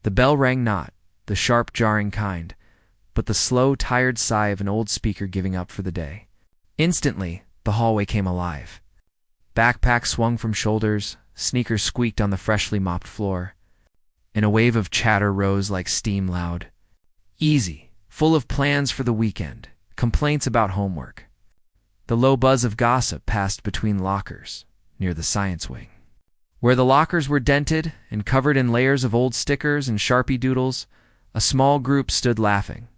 The bell rang not, the sharp, jarring kind, but the slow, tired sigh of an old speaker giving up for the day. Instantly, the hallway came alive. Backpacks swung from shoulders, sneakers squeaked on the freshly mopped floor, and a wave of chatter rose like steam loud. Easy, full of plans for the weekend, complaints about homework. The low buzz of gossip passed between lockers, near the science wing. Where the lockers were dented and covered in layers of old stickers and Sharpie doodles, a small group stood laughing.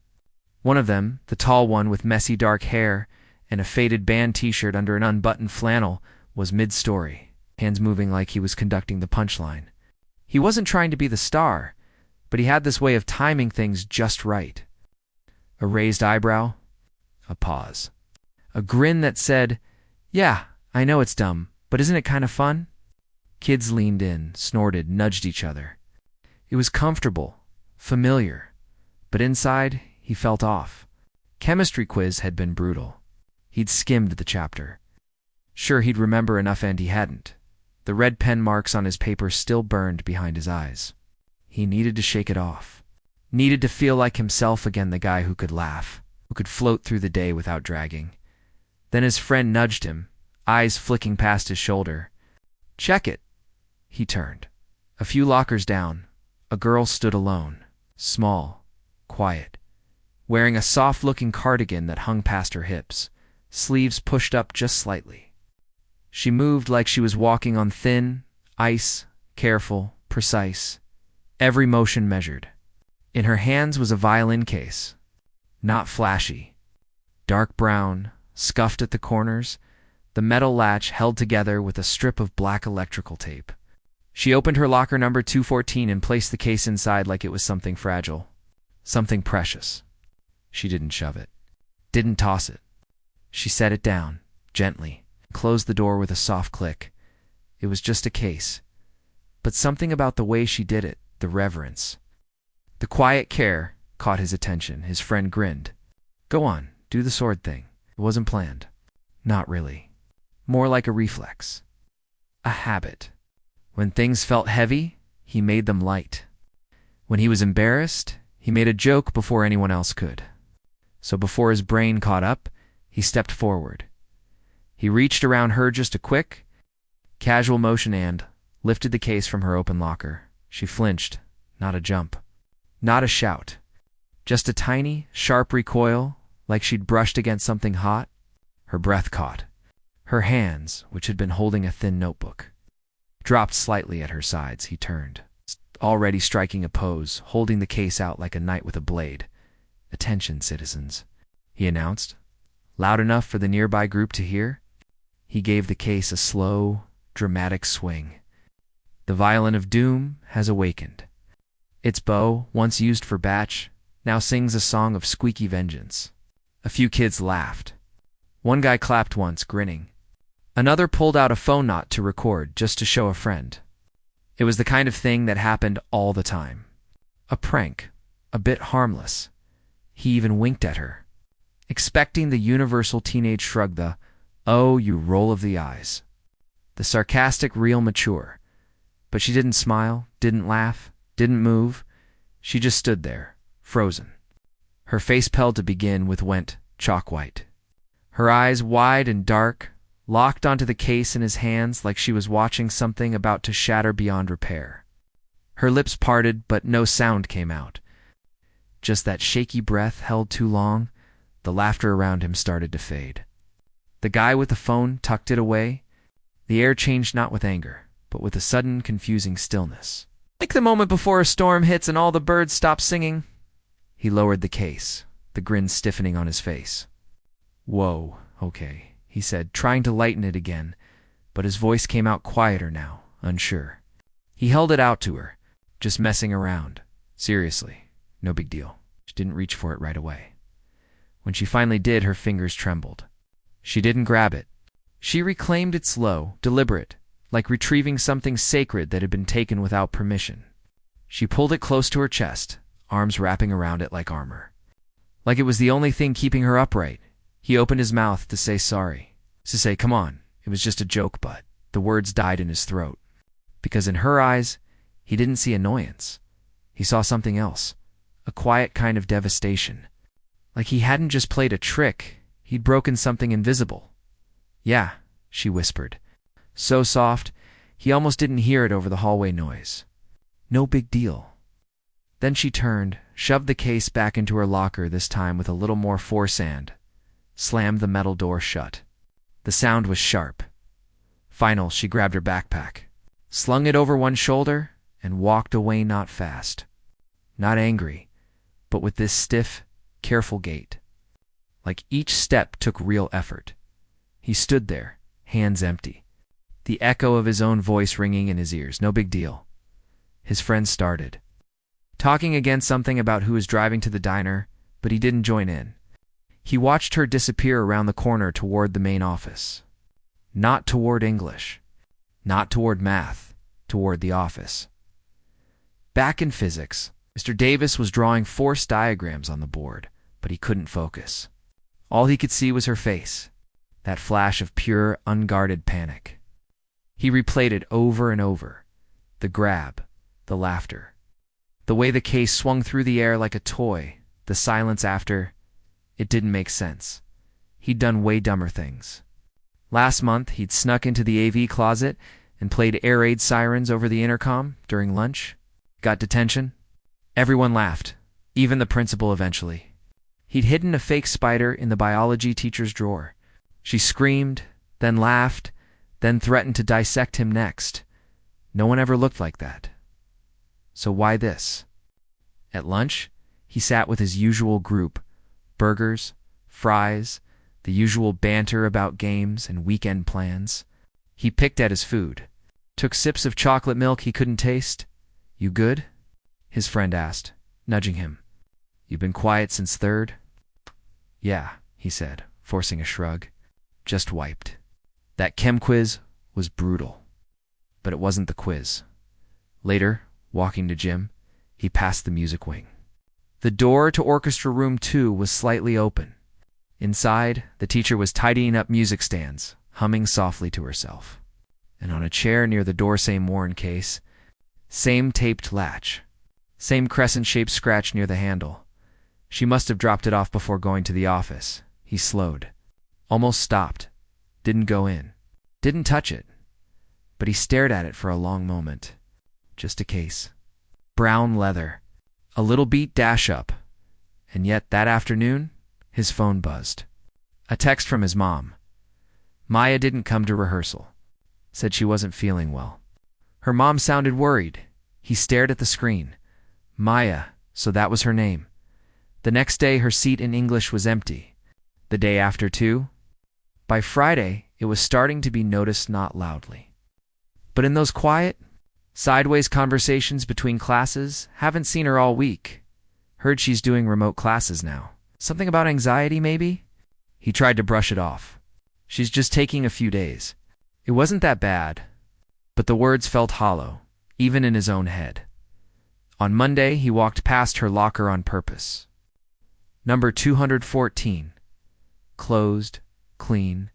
One of them, the tall one with messy dark hair and a faded band t-shirt under an unbuttoned flannel, was mid-story, hands moving like he was conducting the punchline. He wasn't trying to be the star, but he had this way of timing things just right. A raised eyebrow, a pause. A grin that said, "Yeah, I know it's dumb, but isn't it kind of fun?" Kids leaned in, snorted, nudged each other. It was comfortable, familiar, but inside he felt off. Chemistry quiz had been brutal. He'd skimmed the chapter. Sure, he'd remember enough, and he hadn't. The red pen marks on his paper still burned behind his eyes. He needed to shake it off. Needed to feel like himself again, the guy who could laugh, who could float through the day without dragging. Then his friend nudged him, eyes flicking past his shoulder. "Check it." He turned. A few lockers down, a girl stood alone, small, quiet, wearing a soft-looking cardigan that hung past her hips, sleeves pushed up just slightly. She moved like she was walking on thin ice, careful, precise, every motion measured. In her hands was a violin case, not flashy, dark brown, scuffed at the corners, the metal latch held together with a strip of black electrical tape. She opened her locker number 214 and placed the case inside like it was something fragile, something precious. She didn't shove it, didn't toss it. She set it down, gently, closed the door with a soft click. It was just a case, but something about the way she did it, the reverence, the quiet care, caught his attention. His friend grinned. "Go on, do the sword thing." It wasn't planned. Not really. More like a reflex. A habit. When things felt heavy, he made them light. When he was embarrassed, he made a joke before anyone else could. So before his brain caught up, he stepped forward. He reached around her just a quick, casual motion and lifted the case from her open locker. She flinched, not a jump, not a shout, just a tiny, sharp recoil, like she'd brushed against something hot. Her breath caught. Her hands, which had been holding a thin notebook, dropped slightly at her sides. He turned, already striking a pose, holding the case out like a knight with a blade. "Attention, citizens," he announced, loud enough for the nearby group to hear. He gave the case a slow, dramatic swing. "The violin of doom has awakened. Its bow, once used for batch, now sings a song of squeaky vengeance." A few kids laughed. One guy clapped once, grinning. Another pulled out a phone knot to record, just to show a friend. It was the kind of thing that happened all the time. A prank, a bit harmless. He even winked at her, expecting the universal teenage shrug, the "oh, you" roll of the eyes. The sarcastic, real mature. But she didn't smile, didn't laugh, didn't move. She just stood there, frozen. Her face pale to begin with went chalk white. Her eyes wide and dark, locked onto the case in his hands like she was watching something about to shatter beyond repair. Her lips parted, but no sound came out. Just that shaky breath held too long. The laughter around him started to fade. The guy with the phone tucked it away. The air changed not with anger, but with a sudden, confusing stillness. Like the moment before a storm hits and all the birds stop singing. He lowered the case, the grin stiffening on his face. "Whoa, okay," he said, trying to lighten it again, but his voice came out quieter now, unsure. He held it out to her, just messing around. Seriously, no big deal. She didn't reach for it right away. When she finally did, her fingers trembled. She didn't grab it. She reclaimed it slow, deliberate, like retrieving something sacred that had been taken without permission. She pulled it close to her chest, arms wrapping around it like armor. Like it was the only thing keeping her upright. He opened his mouth to say sorry, to say, "Come on, it was just a joke," but the words died in his throat. Because in her eyes, he didn't see annoyance, He saw something else, a quiet kind of devastation. Like he hadn't just played a trick, he'd broken something invisible. "Yeah," she whispered. So soft, he almost didn't hear it over the hallway noise. "No big deal." Then she turned, shoved the case back into her locker, this time with a little more force, and slammed the metal door shut. The sound was sharp. Final, she grabbed her backpack, slung it over one shoulder, and walked away, not fast. Not angry, but with this stiff, careful gait. Like each step took real effort. He stood there, hands empty, the echo of his own voice ringing in his ears. "No big deal." His friend started talking again, something about who was driving to the diner, but he didn't join in. He watched her disappear around the corner toward the main office. Not toward English, not toward math, toward the office. Back in physics, Mr. Davis was drawing force diagrams on the board, but he couldn't focus. All he could see was her face, that flash of pure, unguarded panic. He replayed it over and over. The grab, the laughter, the way the case swung through the air like a toy, the silence after. It didn't make sense. He'd done way dumber things. Last month, he'd snuck into the AV closet and played air raid sirens over the intercom during lunch. Got detention. Everyone laughed, even the principal eventually. He'd hidden a fake spider in the biology teacher's drawer. She screamed, then laughed, then threatened to dissect him next. No one ever looked like that. So why this? At lunch, he sat with his usual group, burgers, fries, the usual banter about games and weekend plans. He picked at his food, took sips of chocolate milk he couldn't taste. "You good?" his friend asked, nudging him. "You been quiet since third?" "Yeah," he said, forcing a shrug. "Just wiped." That chem quiz was brutal. But it wasn't the quiz. Later, walking to gym, he passed the music wing. The door to Orchestra Room 2 was slightly open. Inside, the teacher was tidying up music stands, humming softly to herself. And on a chair near the door, same worn case, same taped latch, same crescent-shaped scratch near the handle. She must have dropped it off before going to the office. He slowed, almost stopped, didn't go in, didn't touch it. But he stared at it for a long moment. Just a case. Brown leather. A little beat dash-up. And yet that afternoon, his phone buzzed. A text from his mom. Maya didn't come to rehearsal. Said she wasn't feeling well. Her mom sounded worried. He stared at the screen. Maya, so that was her name. The next day, her seat in English was empty. The day after, too. By Friday, it was starting to be noticed, not loudly. But in those quiet, sideways conversations between classes, haven't seen her all week. Heard she's doing remote classes now. Something about anxiety, maybe? He tried to brush it off. She's just taking a few days. It wasn't that bad. But the words felt hollow, even in his own head. On Monday, he walked past her locker on purpose. Number 214. Closed, clean,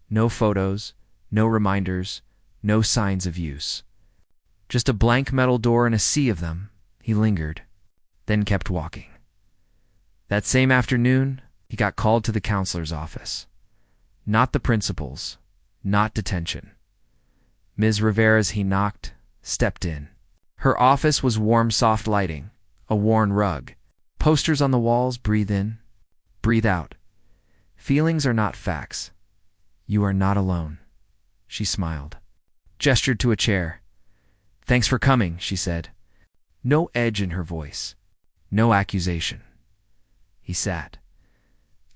no photos, no reminders, no signs of use. Just a blank metal door and a sea of them. He lingered, then kept walking. That same afternoon, he got called to the counselor's office. Not the principal's, not detention. Ms. Rivera's. He knocked, stepped in. Her office was warm, soft lighting, a worn rug, posters on the walls. Breathe in, breathe out. Feelings are not facts. You are not alone. She smiled, gestured to a chair. Thanks for coming, she said. No edge in her voice, no accusation. He sat.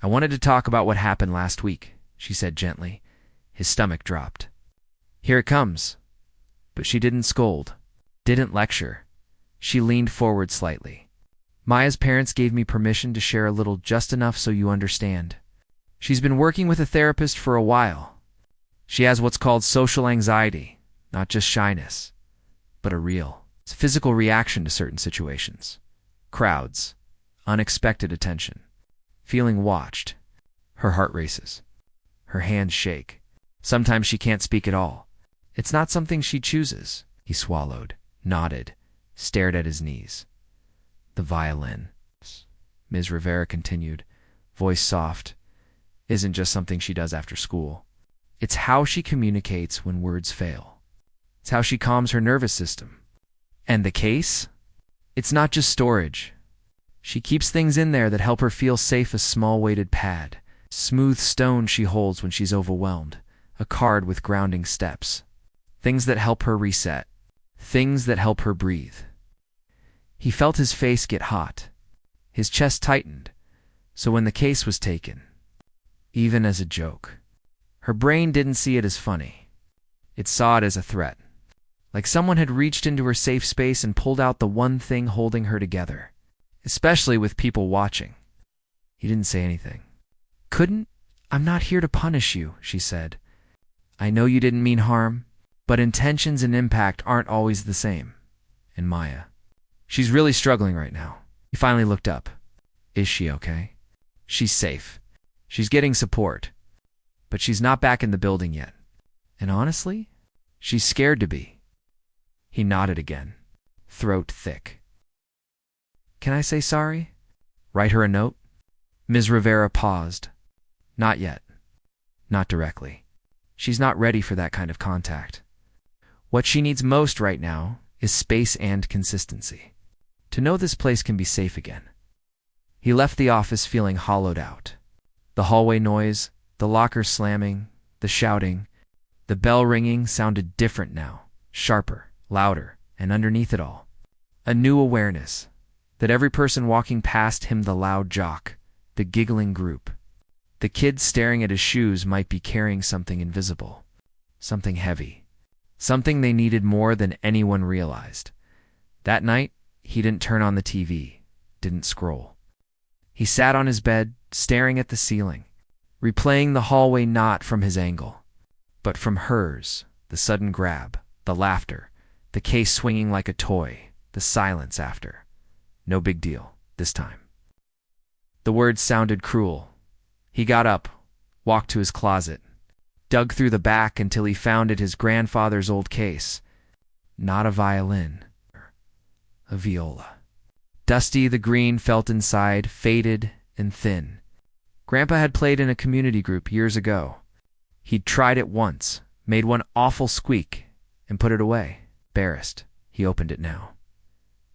I wanted to talk about what happened last week, she said gently. His stomach dropped. Here it comes. But she didn't scold, didn't lecture. She leaned forward slightly. Maya's parents gave me permission to share a little, just enough so you understand. She's been working with a therapist for a while. She has what's called social anxiety, not just shyness, but a real physical reaction to certain situations. Crowds, unexpected attention, feeling watched. Her heart races. Her hands shake. Sometimes she can't speak at all. It's not something she chooses. He swallowed, nodded, stared at his knees. The violin, Ms. Rivera continued, voice soft, isn't just something she does after school. It's how she communicates when words fail. It's how she calms her nervous system. And the case? It's not just storage. She keeps things in there that help her feel safe, a small weighted pad, smooth stone she holds when she's overwhelmed, a card with grounding steps. Things that help her reset. Things that help her breathe. He felt his face get hot. His chest tightened. So when the case was taken, even as a joke, her brain didn't see it as funny. It saw it as a threat. Like someone had reached into her safe space and pulled out the one thing holding her together, especially with people watching. He didn't say anything. I'm not here to punish you, she said. I know you didn't mean harm, but intentions and impact aren't always the same. And Maya, she's really struggling right now. He finally looked up. Is she okay? She's safe. She's getting support. But she's not back in the building yet. And honestly, she's scared to be. He nodded again, throat thick. Can I say sorry? Write her a note? Ms. Rivera paused. Not yet. Not directly. She's not ready for that kind of contact. What she needs most right now is space and consistency. To know this place can be safe again. He left the office feeling hollowed out. The hallway noise, the locker slamming, the shouting, the bell ringing sounded different now, sharper, louder, and underneath it all, a new awareness that every person walking past him, the loud jock, the giggling group, the kids staring at his shoes might be carrying something invisible, something heavy, something they needed more than anyone realized. That night, he didn't turn on the TV, didn't scroll. He sat on his bed, staring at the ceiling, replaying the hallway not from his angle, but from hers, the sudden grab, the laughter, the case swinging like a toy, the silence after. No big deal, this time. The words sounded cruel. He got up, walked to his closet, dug through the back until he found it his grandfather's old case. Not a violin, a viola. Dusty, the green felt inside, faded and thin. Grandpa had played in a community group years ago. He'd tried it once, made one awful squeak, and put it away. Embarrassed, he opened it now.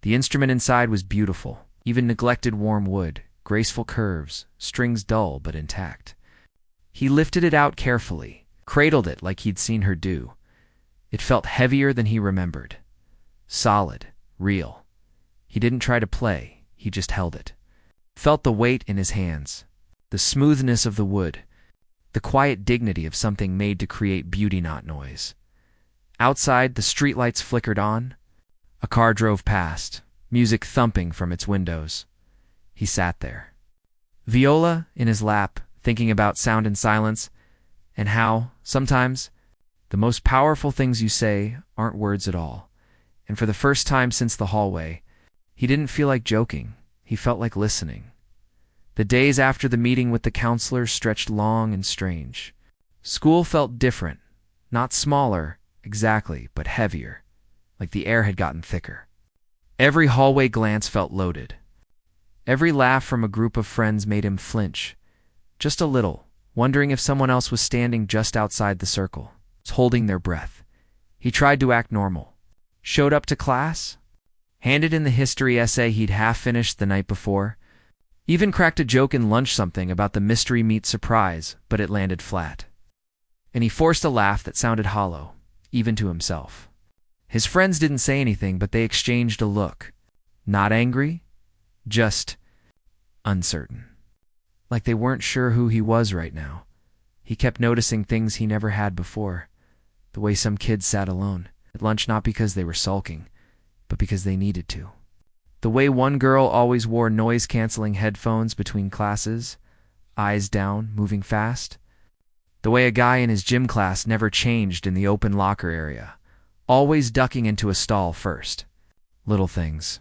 The instrument inside was beautiful, even neglected warm wood, graceful curves, strings dull but intact. He lifted it out carefully, cradled it like he'd seen her do. It felt heavier than he remembered. Solid, real. He didn't try to play, he just held it. Felt the weight in his hands, the smoothness of the wood, the quiet dignity of something made to create beauty, not noise. Outside, the streetlights flickered on. A car drove past, music thumping from its windows. He sat there, viola in his lap, thinking about sound and silence, and how, sometimes, the most powerful things you say aren't words at all. And for the first time since the hallway, he didn't feel like joking. He felt like listening. The days after the meeting with the counselor stretched long and strange. School felt different, not smaller, exactly, but heavier, like the air had gotten thicker. Every hallway glance felt loaded. Every laugh from a group of friends made him flinch, just a little, wondering if someone else was standing just outside the circle, holding their breath. He tried to act normal. Showed up to class, handed in the history essay he'd half finished the night before, even cracked a joke in lunch something about the mystery meat surprise, but it landed flat. And he forced a laugh that sounded hollow, even to himself. His friends didn't say anything, but they exchanged a look. Not angry, just uncertain. Like they weren't sure who he was right now. He kept noticing things he never had before. The way some kids sat alone at lunch, not because they were sulking, but because they needed to. The way one girl always wore noise-canceling headphones between classes, eyes down, moving fast. The way a guy in his gym class never changed in the open locker area, always ducking into a stall first. Little things.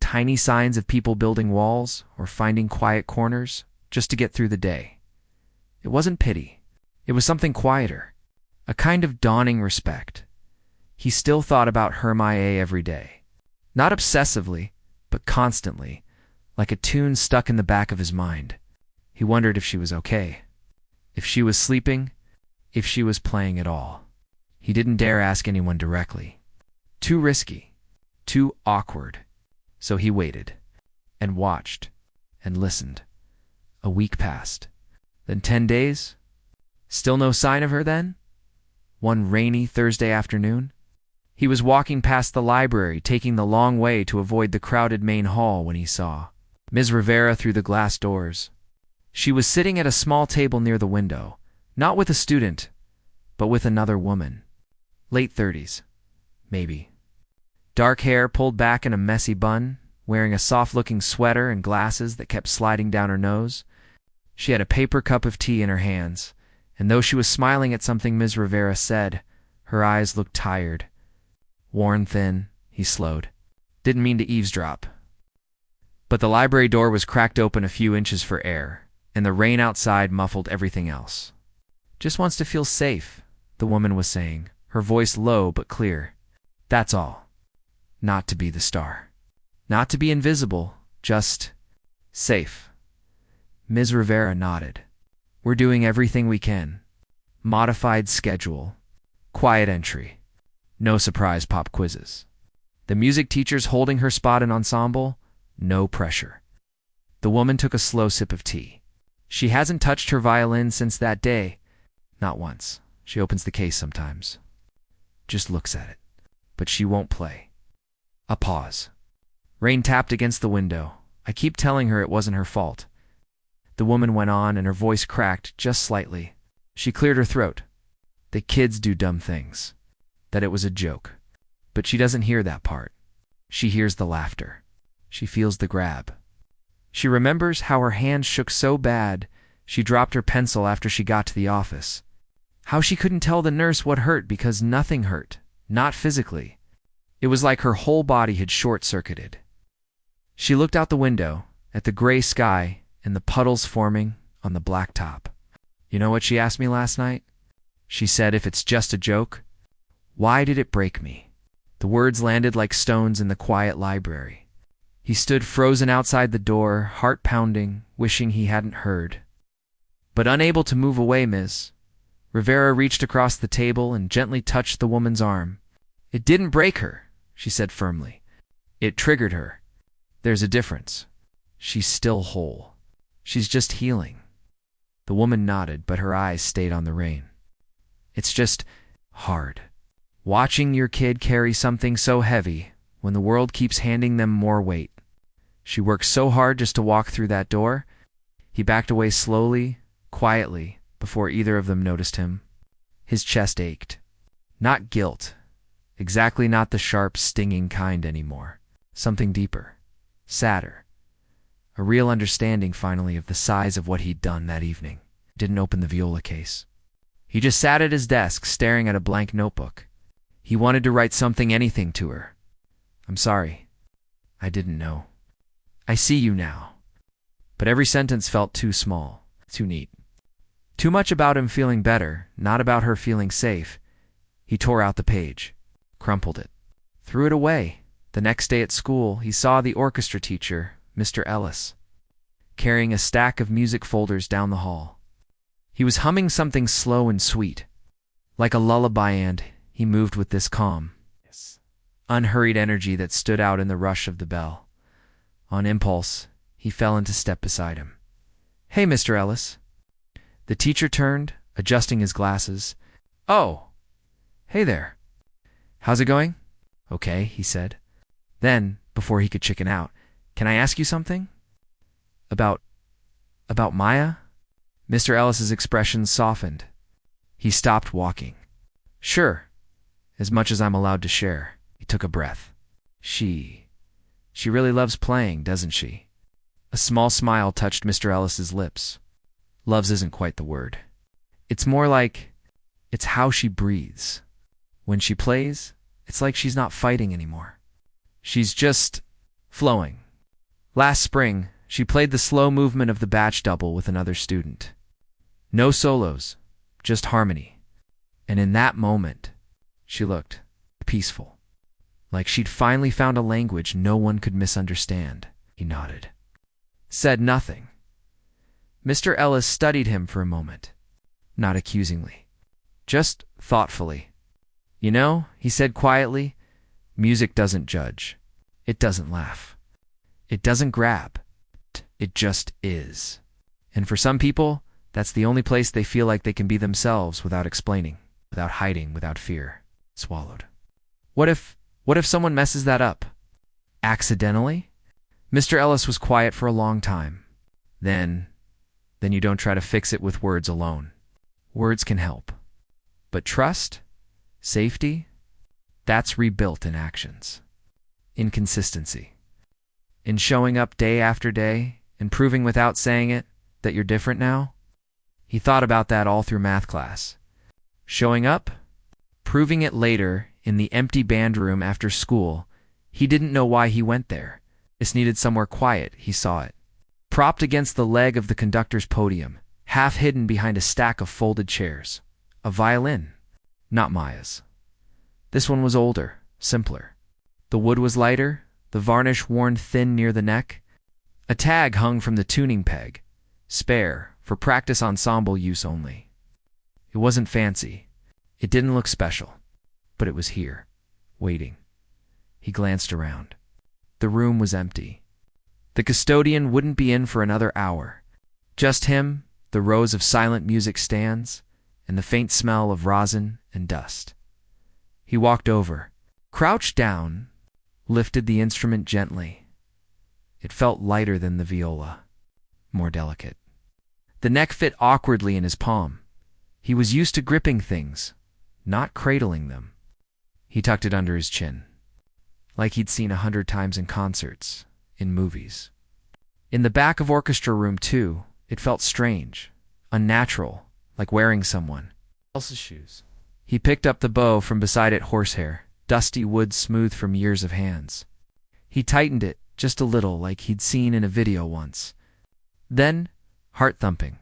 Tiny signs of people building walls or finding quiet corners just to get through the day. It wasn't pity. It was something quieter. A kind of dawning respect. He still thought about Hermione every day. Not obsessively, but constantly, like a tune stuck in the back of his mind. He wondered if she was okay, if she was sleeping, if she was playing at all. He didn't dare ask anyone directly. Too risky, too awkward. So he waited, and watched, and listened. A week passed. Then 10 days? Still no sign of her then? One rainy Thursday afternoon? He was walking past the library, taking the long way to avoid the crowded main hall when he saw Ms. Rivera through the glass doors. She was sitting at a small table near the window, not with a student, but with another woman. Late 30s, maybe. Dark hair pulled back in a messy bun, wearing a soft-looking sweater and glasses that kept sliding down her nose. She had a paper cup of tea in her hands, and though she was smiling at something Ms. Rivera said, her eyes looked tired. Worn thin, he slowed. Didn't mean to eavesdrop. But the library door was cracked open a few inches for air, and the rain outside muffled everything else. Just wants to feel safe, the woman was saying, her voice low but clear. That's all. Not to be the star. Not to be invisible, just safe. Ms. Rivera nodded. We're doing everything we can. Modified schedule. Quiet entry. No surprise pop quizzes. The music teacher's holding her spot in ensemble. No pressure. The woman took a slow sip of tea. She hasn't touched her violin since that day. Not once. She opens the case sometimes. Just looks at it. But she won't play. A pause. Rain tapped against the window. I keep telling her it wasn't her fault. The woman went on, and her voice cracked just slightly. She cleared her throat. The kids do dumb things. That it was a joke. But she doesn't hear that part. She hears the laughter. She feels the grab. She remembers how her hand shook so bad she dropped her pencil after she got to the office. How she couldn't tell the nurse what hurt because nothing hurt, not physically. It was like her whole body had short-circuited. She looked out the window, at the gray sky and the puddles forming on the black top. You know what she asked me last night? She said, if it's just a joke, why did it break me? The words landed like stones in the quiet library. He stood frozen outside the door, heart pounding, wishing he hadn't heard. But unable to move away, Ms. Rivera reached across the table and gently touched the woman's arm. It didn't break her, she said firmly. It triggered her. There's a difference. She's still whole. She's just healing. The woman nodded, but her eyes stayed on the rain. It's just hard. Watching your kid carry something so heavy when the world keeps handing them more weight. She worked so hard just to walk through that door. He backed away slowly, quietly, before either of them noticed him. His chest ached. Not guilt. Exactly not the sharp, stinging kind anymore. Something deeper. Sadder. A real understanding, finally, of the size of what he'd done that evening. Didn't open the viola case. He just sat at his desk, staring at a blank notebook. He wanted to write something, anything to her. I'm sorry. I didn't know. I see you now. But every sentence felt too small, too neat. Too much about him feeling better, not about her feeling safe. He tore out the page, crumpled it, threw it away. The next day at school, he saw the orchestra teacher, Mr. Ellis, carrying a stack of music folders down the hall. He was humming something slow and sweet, like a lullaby, and he moved with this calm, unhurried energy that stood out in the rush of the bell. On impulse, he fell into step beside him. Hey, Mr. Ellis. The teacher turned, adjusting his glasses. Oh, hey there. How's it going? Okay, he said. Then, before he could chicken out, can I ask you something? About Maya? Mr. Ellis's expression softened. He stopped walking. Sure, as much as I'm allowed to share. He took a breath. She really loves playing, doesn't she? A small smile touched Mr. Ellis's lips. Loves isn't quite the word. It's more like it's how she breathes. When she plays, it's like she's not fighting anymore. She's just flowing. Last spring, she played the slow movement of the batch double with another student. No solos, just harmony. And in that moment, she looked peaceful. like she'd finally found a language no one could misunderstand. He nodded. Said nothing. Mr. Ellis studied him for a moment, not accusingly, just thoughtfully. You know, he said quietly, music doesn't judge. It doesn't laugh. It doesn't grab. It just is. And for some people, that's the only place they feel like they can be themselves without explaining, without hiding, without fear. Swallowed. What if someone messes that up? Accidentally? Mr. Ellis was quiet for a long time. Then you don't try to fix it with words alone. Words can help. But trust, safety, that's rebuilt in actions. In consistency. In showing up day after day and proving without saying it that you're different now. He thought about that all through math class. Showing up, proving it later in the empty band room after school. He didn't know why he went there. Just needed somewhere quiet, he saw it. Propped against the leg of the conductor's podium, half hidden behind a stack of folded chairs. A violin. Not Maya's. This one was older, simpler. The wood was lighter, the varnish worn thin near the neck. A tag hung from the tuning peg. Spare, for practice ensemble use only. It wasn't fancy. It didn't look special. But it was here, waiting. He glanced around. The room was empty. The custodian wouldn't be in for another hour. Just him, the rows of silent music stands, and the faint smell of rosin and dust. He walked over, crouched down, lifted the instrument gently. It felt lighter than the viola, more delicate. The neck fit awkwardly in his palm. He was used to gripping things, not cradling them. He tucked it under his chin, like he'd seen 100 times in concerts, in movies. In the back of orchestra room, too, it felt strange, unnatural, like wearing someone else's shoes. He picked up the bow from beside it, horsehair, dusty wood smooth from years of hands. He tightened it just a little, like he'd seen in a video once. Then, heart-thumping.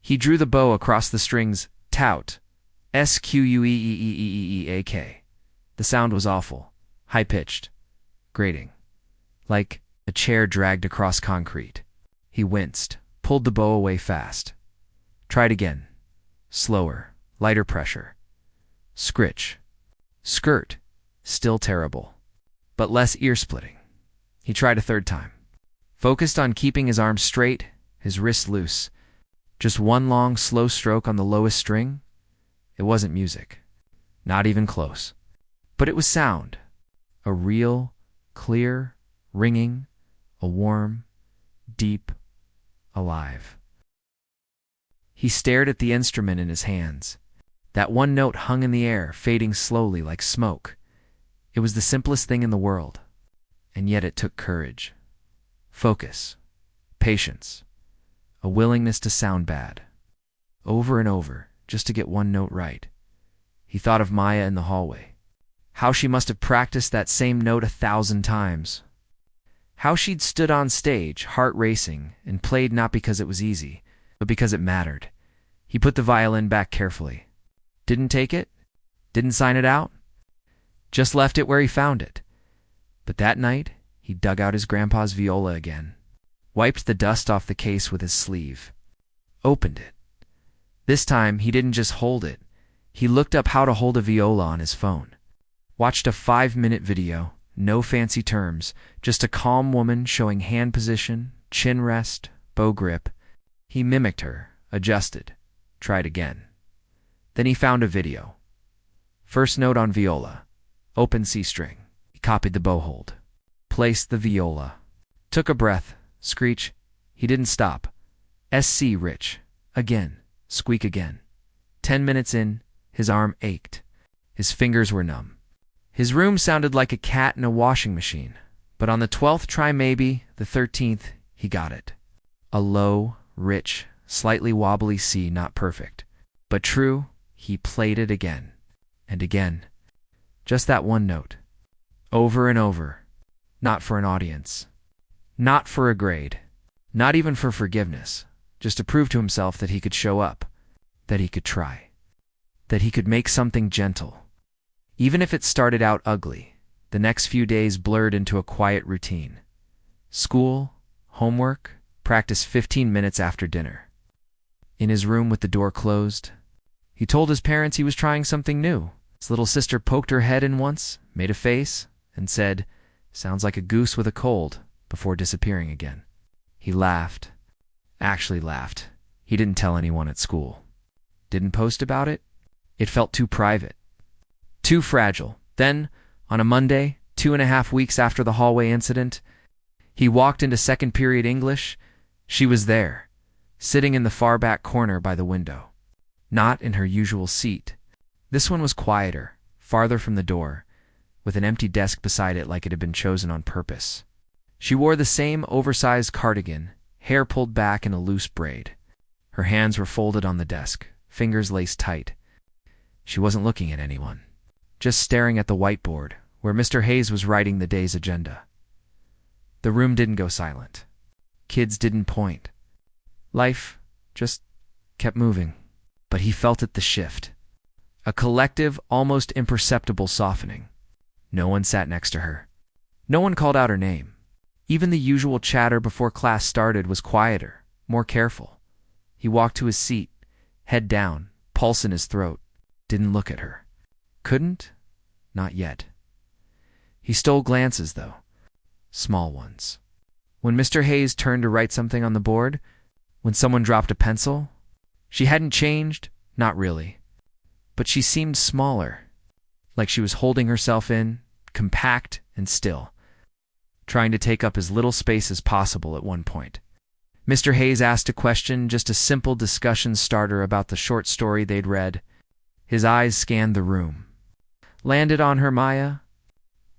He drew the bow across the strings, tout, S-Q-U-E-E-E-E-E-A-K. The sound was awful, high-pitched, grating, like a chair dragged across concrete. He winced, pulled the bow away fast. Tried again. Slower, lighter pressure. Scritch. Skirt. Still terrible, but less ear-splitting. He tried a third time. Focused on keeping his arms straight, his wrists loose. Just one long, slow stroke on the lowest string. It wasn't music. Not even close. But it was sound. A real, clear, ringing, a warm, deep, alive. He stared at the instrument in his hands. That one note hung in the air, fading slowly like smoke. It was the simplest thing in the world. And yet it took courage. Focus. Patience. A willingness to sound bad. Over and over, just to get one note right. He thought of Maya in the hallway. How she must have practiced that same note 1,000 times. How she'd stood on stage, heart racing, and played not because it was easy, but because it mattered. He put the violin back carefully. Didn't take it? Didn't sign it out? Just left it where he found it. But that night, he dug out his grandpa's viola again, wiped the dust off the case with his sleeve, opened it. This time, he didn't just hold it. He looked up how to hold a viola on his phone. Watched a 5-minute video, no fancy terms, just a calm woman showing hand position, chin rest, bow grip. He mimicked her, adjusted, tried again. Then he found a video. First note on viola, open C string. He copied the bow hold, placed the viola, took a breath, screech. He didn't stop. SC rich, again, squeak again. 10 minutes in, his arm ached. His fingers were numb. His room sounded like a cat in a washing machine, but on the 12th try, maybe the 13th, he got it. A low, rich, slightly wobbly C, not perfect, but true. He played it again and again. Just that one note. Over and over. Not for an audience. Not for a grade. Not even for forgiveness. Just to prove to himself that he could show up. That he could try. That he could make something gentle. Even if it started out ugly, The next few days blurred into a quiet routine. School, homework, practice 15 minutes after dinner. In his room with the door closed, he told his parents he was trying something new. His little sister poked her head in once, made a face, and said, "Sounds like a goose with a cold," before disappearing again. He laughed. Actually laughed. He didn't tell anyone at school. Didn't post about it. It felt too private. Too fragile. Then, on a Monday, 2.5 weeks after the hallway incident, he walked into second period English. She was there, sitting in the far back corner by the window. Not in her usual seat. This one was quieter, farther from the door, with an empty desk beside it like it had been chosen on purpose. She wore the same oversized cardigan, hair pulled back in a loose braid. Her hands were folded on the desk, fingers laced tight. She wasn't looking at anyone, just staring at the whiteboard where Mr. Hayes was writing the day's agenda. The room didn't go silent. Kids didn't point. Life just kept moving. But he felt it, the shift. A collective, almost imperceptible softening. No one sat next to her. No one called out her name. Even the usual chatter before class started was quieter, more careful. He walked to his seat, head down, pulse in his throat. Didn't look at her. Couldn't? Not yet. He stole glances, though. Small ones. When Mr. Hayes turned to write something on the board, when someone dropped a pencil, she hadn't changed, not really. But she seemed smaller, like she was holding herself in, compact and still, trying to take up as little space as possible at one point. Mr. Hayes asked a question, just a simple discussion starter about the short story they'd read. His eyes scanned the room. Landed on her, Maya.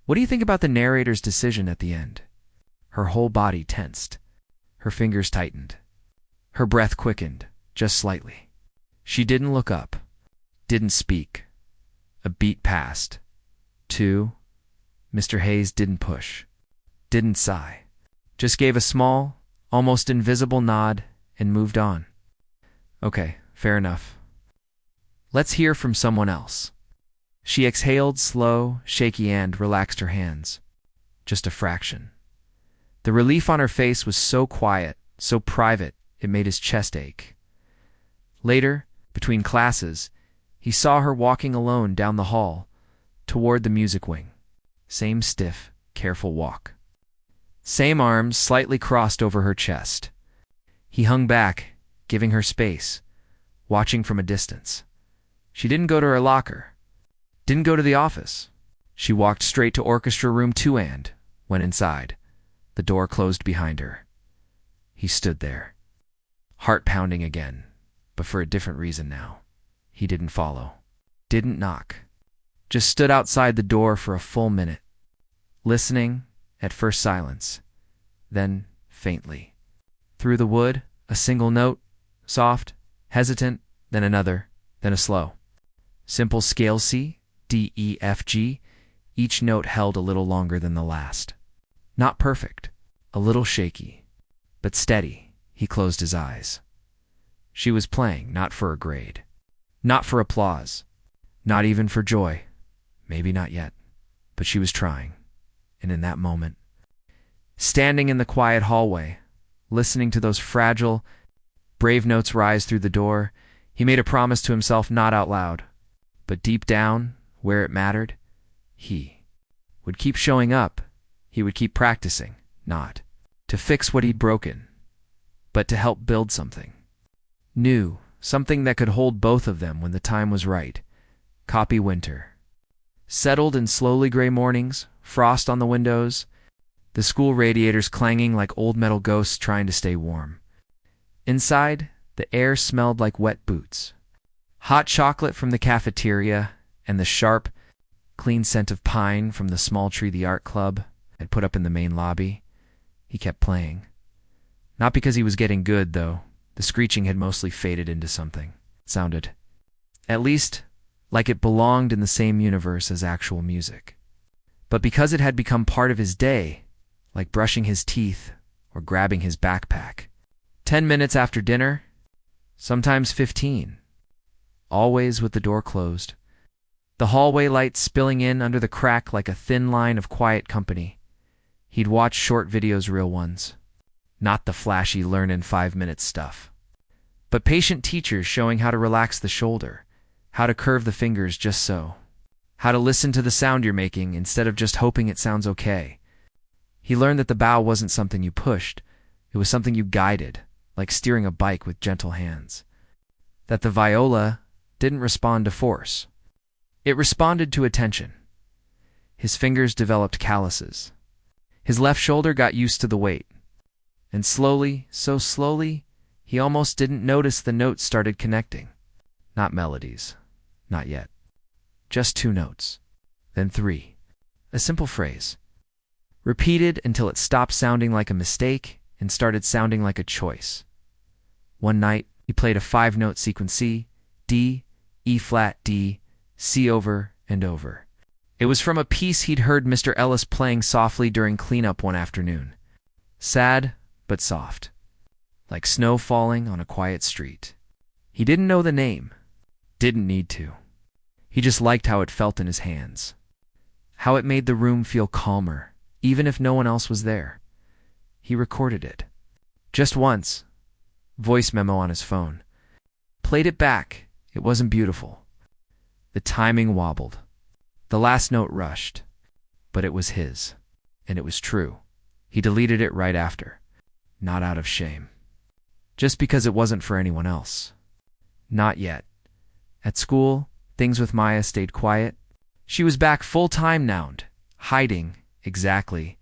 What do you think about the narrator's decision at the end? Her whole body tensed. Her fingers tightened. Her breath quickened, just slightly. She didn't look up. Didn't speak. A beat passed. 2. Mr. Hayes didn't push. Didn't sigh. Just gave a small, almost invisible nod and moved on. Okay, fair enough. Let's hear from someone else. She exhaled, slow, shaky, and relaxed her hands. Just a fraction. The relief on her face was so quiet, so private, it made his chest ache. Later, between classes, he saw her walking alone down the hall, toward the music wing. Same stiff, careful walk. Same arms slightly crossed over her chest. He hung back, giving her space, watching from a distance. She didn't go to her locker. Didn't go to the office. She walked straight to orchestra room 2 and went inside. The door closed behind her. He stood there, heart pounding again, but for a different reason now. He didn't follow. Didn't knock. Just stood outside the door for a full minute, listening, at first silence, then faintly. Through the wood, a single note, soft, hesitant, then another, then a slow. Simple scale C, D, E, F, G, each note held a little longer than the last. Not perfect, a little shaky, but steady. He closed his eyes. She was playing, not for a grade, not for applause, not even for joy, maybe not yet, but she was trying. And in that moment, standing in the quiet hallway, listening to those fragile, brave notes rise through the door, he made a promise to himself, not out loud, but deep down, where it mattered, he would keep showing up. He would keep practicing, not to fix what he'd broken, but to help build something new, something that could hold both of them when the time was right. Copy winter. Settled in slowly gray mornings, frost on the windows, the school radiators clanging like old metal ghosts trying to stay warm. Inside, the air smelled like wet boots. Hot chocolate from the cafeteria and the sharp, clean scent of pine from the small tree the art club had put up in the main lobby. He kept playing. Not because he was getting good, though. The screeching had mostly faded into something. It sounded, at least, like it belonged in the same universe as actual music. But because it had become part of his day, like brushing his teeth or grabbing his backpack. 10 minutes after dinner, sometimes 15, always with the door closed. the hallway light spilling in under the crack like a thin line of quiet company. He'd watch short videos, real ones. Not the flashy learn in 5 minutes stuff. But patient teachers showing how to relax the shoulder, how to curve the fingers just so, how to listen to the sound you're making instead of just hoping it sounds okay. He learned that the bow wasn't something you pushed, it was something you guided, like steering a bike with gentle hands. That the viola didn't respond to force. It responded to attention. His fingers developed calluses. His left shoulder got used to the weight. And slowly, so slowly, he almost didn't notice the notes started connecting. Not melodies. Not yet. Just 2 notes. Then 3. A simple phrase. Repeated until it stopped sounding like a mistake and started sounding like a choice. One night, he played a 5-note sequence: C, D, E flat, D, C over and over. It was from a piece he'd heard Mr. Ellis playing softly during cleanup one afternoon. Sad, but soft. Like snow falling on a quiet street. He didn't know the name. Didn't need to. He just liked how it felt in his hands. How it made the room feel calmer, even if no one else was there. He recorded it. Just once. Voice memo on his phone. Played it back. It wasn't beautiful. The timing wobbled. The last note rushed. But it was his. And it was true. He deleted it right after. Not out of shame. Just because it wasn't for anyone else. Not yet. At school, things with Maya stayed quiet. She was back full-time now, hiding, exactly,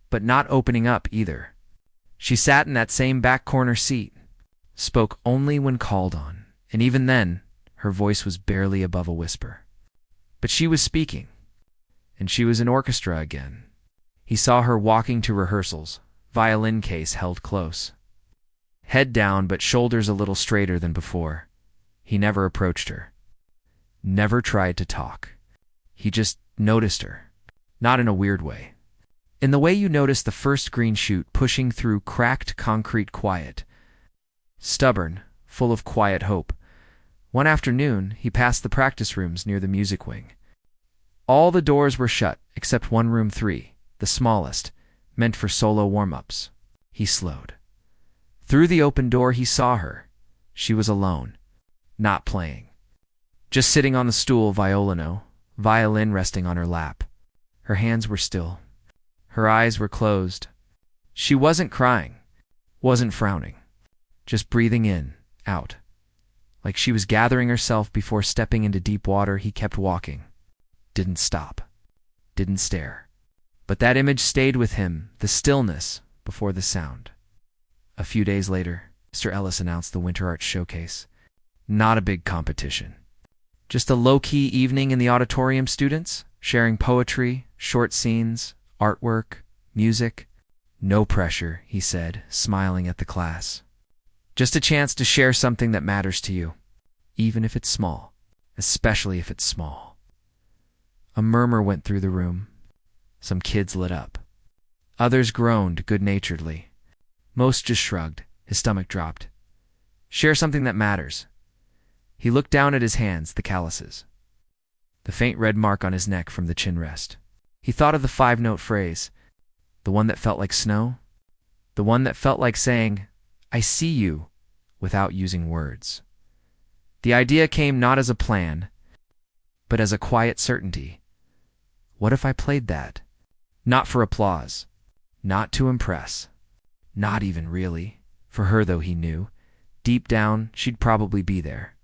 but not opening up either. She sat in that same back corner seat, spoke only when called on, and even then, her voice was barely above a whisper. But she was speaking, and she was in orchestra again. He saw her walking to rehearsals, violin case held close. Head down but shoulders a little straighter than before. He never approached her. Never tried to talk. He just noticed her. Not in a weird way. In the way you notice the first green shoot pushing through cracked concrete quiet. Stubborn, full of quiet hope. One afternoon, he passed the practice rooms near the music wing. All the doors were shut except one room 3, the smallest, meant for solo warm-ups. He slowed. Through the open door he saw her. She was alone. Not playing. Just sitting on the stool, violin resting on her lap. Her hands were still. Her eyes were closed. She wasn't crying. Wasn't frowning. Just breathing in, out. Like she was gathering herself before stepping into deep water. He kept walking. Didn't stop. Didn't stare. But that image stayed with him, the stillness before the sound. A few days later, Mr. Ellis announced the Winter Arts Showcase. Not a big competition. Just a low-key evening in the auditorium, students, sharing poetry, short scenes, artwork, music. No pressure, he said, smiling at the class. Just a chance to share something that matters to you, even if it's small, especially if it's small. A murmur went through the room. Some kids lit up. Others groaned good-naturedly. Most just shrugged. His stomach dropped. Share something that matters. He looked down at his hands, the calluses. The faint red mark on his neck from the chin rest. He thought of the 5-note phrase. The one that felt like snow. The one that felt like saying, I see you, without using words. The idea came not as a plan, but as a quiet certainty. What if I played that? Not for applause. Not to impress. Not even really. For her, though, he knew. Deep down, she'd probably be there.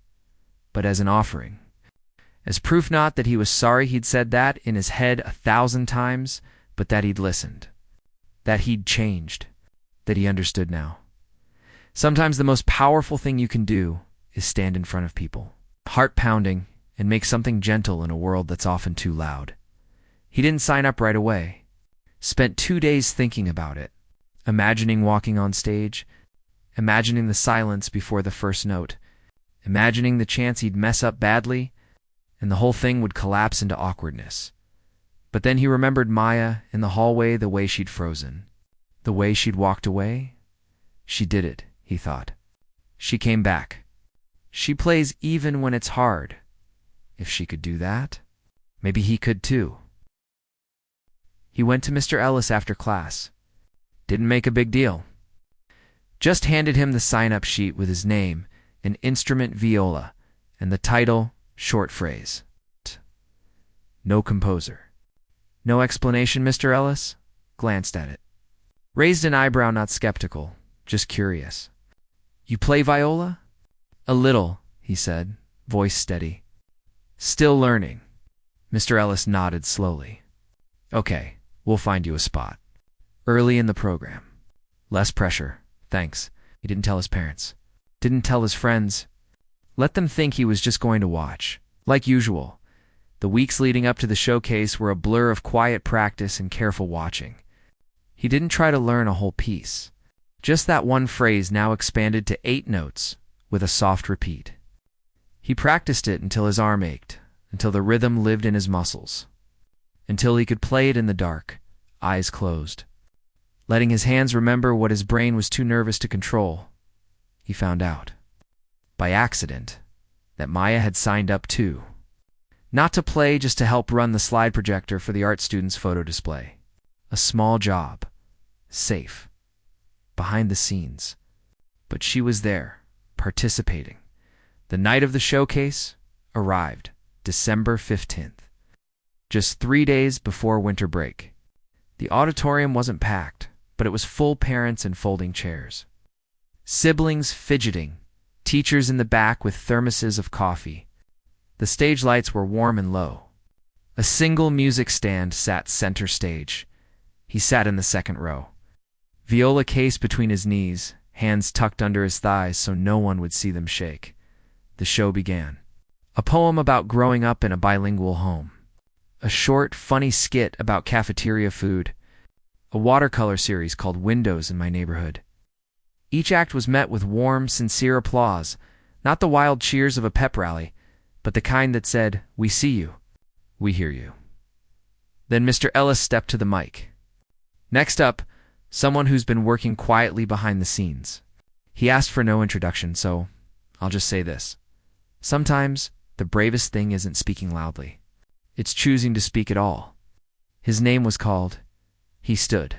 But as an offering. As proof not that he was sorry he'd said that in his head 1,000 times, but that he'd listened. That he'd changed. That he understood now. Sometimes the most powerful thing you can do is stand in front of people, heart pounding, and make something gentle in a world that's often too loud. He didn't sign up right away. Spent 2 days thinking about it, imagining walking on stage, imagining the silence before the first note, imagining the chance he'd mess up badly, and the whole thing would collapse into awkwardness. But then he remembered Maya in the hallway, the way she'd frozen, the way she'd walked away. She did it, he thought. She came back. She plays even when it's hard. If she could do that... Maybe he could too. He went to Mr. Ellis after class. Didn't make a big deal. Just handed him the sign-up sheet with his name, an instrument viola, and the title, short phrase. No composer. No explanation, Mr. Ellis? Glanced at it. Raised an eyebrow, not skeptical, just curious. You play viola? A little, he said, voice steady. Still learning. Mr. Ellis nodded slowly. Okay, we'll find you a spot. Early in the program. Less pressure, thanks. He didn't tell his parents. Didn't tell his friends. Let them think he was just going to watch. Like usual, the weeks leading up to the showcase were a blur of quiet practice and careful watching. He didn't try to learn a whole piece. Just that one phrase now expanded to 8 notes, with a soft repeat. He practiced it until his arm ached, until the rhythm lived in his muscles, until he could play it in the dark, eyes closed. Letting his hands remember what his brain was too nervous to control, he found out, by accident, that Maya had signed up too. Not to play, just to help run the slide projector for the art students' photo display. A small job, safe, behind the scenes. But she was there, participating. The night of the showcase arrived, December 15th. Just 3 days before winter break. The auditorium wasn't packed, but it was full parents and folding chairs. Siblings fidgeting, teachers in the back with thermoses of coffee. The stage lights were warm and low. A single music stand sat center stage. He sat in the second row. Viola case between his knees, hands tucked under his thighs so no one would see them shake. The show began. A poem about growing up in a bilingual home. A short, funny skit about cafeteria food. A watercolor series called Windows in My Neighborhood. Each act was met with warm, sincere applause, not the wild cheers of a pep rally, but the kind that said, "We see you. We hear you." Then Mr. Ellis stepped to the mic. Next up, someone who's been working quietly behind the scenes. He asked for no introduction, so I'll just say this. Sometimes the bravest thing isn't speaking loudly. It's choosing to speak at all. His name was called. He stood.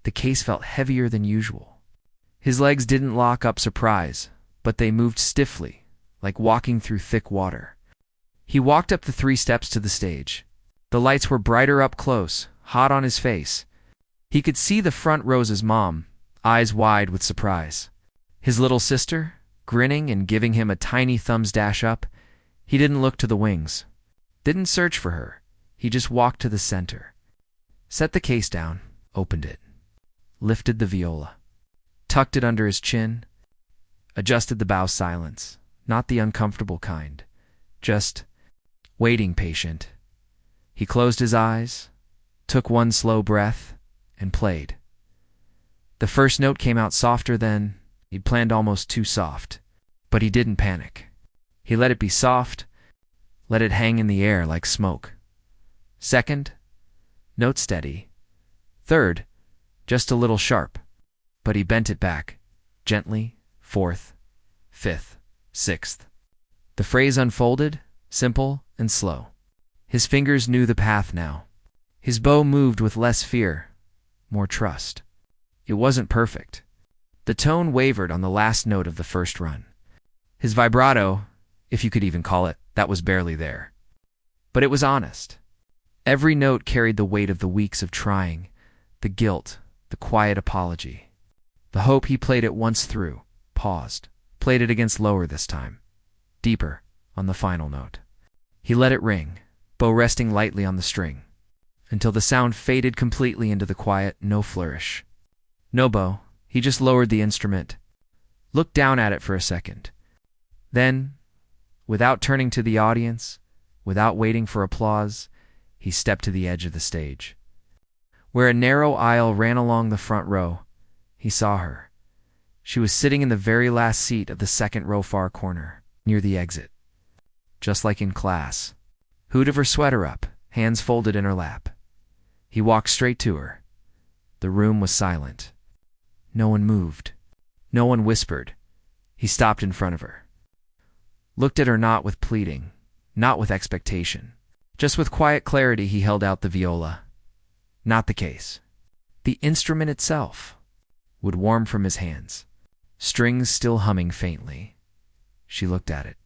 The case felt heavier than usual. His legs didn't lock up surprise, but they moved stiffly, like walking through thick water. He walked up the 3 steps to the stage. The lights were brighter up close, hot on his face. He could see the front row's mom, eyes wide with surprise. His little sister, grinning and giving him a tiny thumbs dash up. He didn't look to the wings. Didn't search for her. He just walked to the center. Set the case down, opened it. Lifted the viola. Tucked it under his chin. Adjusted the bow silence. Not the uncomfortable kind. Just waiting patient. He closed his eyes, took one slow breath, and played. The first note came out softer than he'd planned, almost too soft. But he didn't panic. He let it be soft, let it hang in the air like smoke. Second, note steady. Third, just a little sharp. But he bent it back, gently. Fourth, fifth, sixth. The phrase unfolded, simple and slow. His fingers knew the path now. His bow moved with less fear, more trust. It wasn't perfect. The tone wavered on the last note of the first run. His vibrato, if you could even call it, that was barely there. But it was honest. Every note carried the weight of the weeks of trying, the guilt, the quiet apology. The hope. He played it once through, paused, played it against lower this time, deeper, on the final note. He let it ring, bow resting lightly on the string, until the sound faded completely into the quiet, no flourish. No bow. He just lowered the instrument, looked down at it for a second. Then, without turning to the audience, without waiting for applause, he stepped to the edge of the stage. Where a narrow aisle ran along the front row, he saw her. She was sitting in the very last seat of the second row far corner, near the exit. Just like in class. Hood of her sweater up, hands folded in her lap. He walked straight to her. The room was silent. No one moved. No one whispered. He stopped in front of her. Looked at her, not with pleading, not with expectation. Just with quiet clarity, he held out the viola. Not the case. The instrument itself would warm from his hands, strings still humming faintly. She looked at it,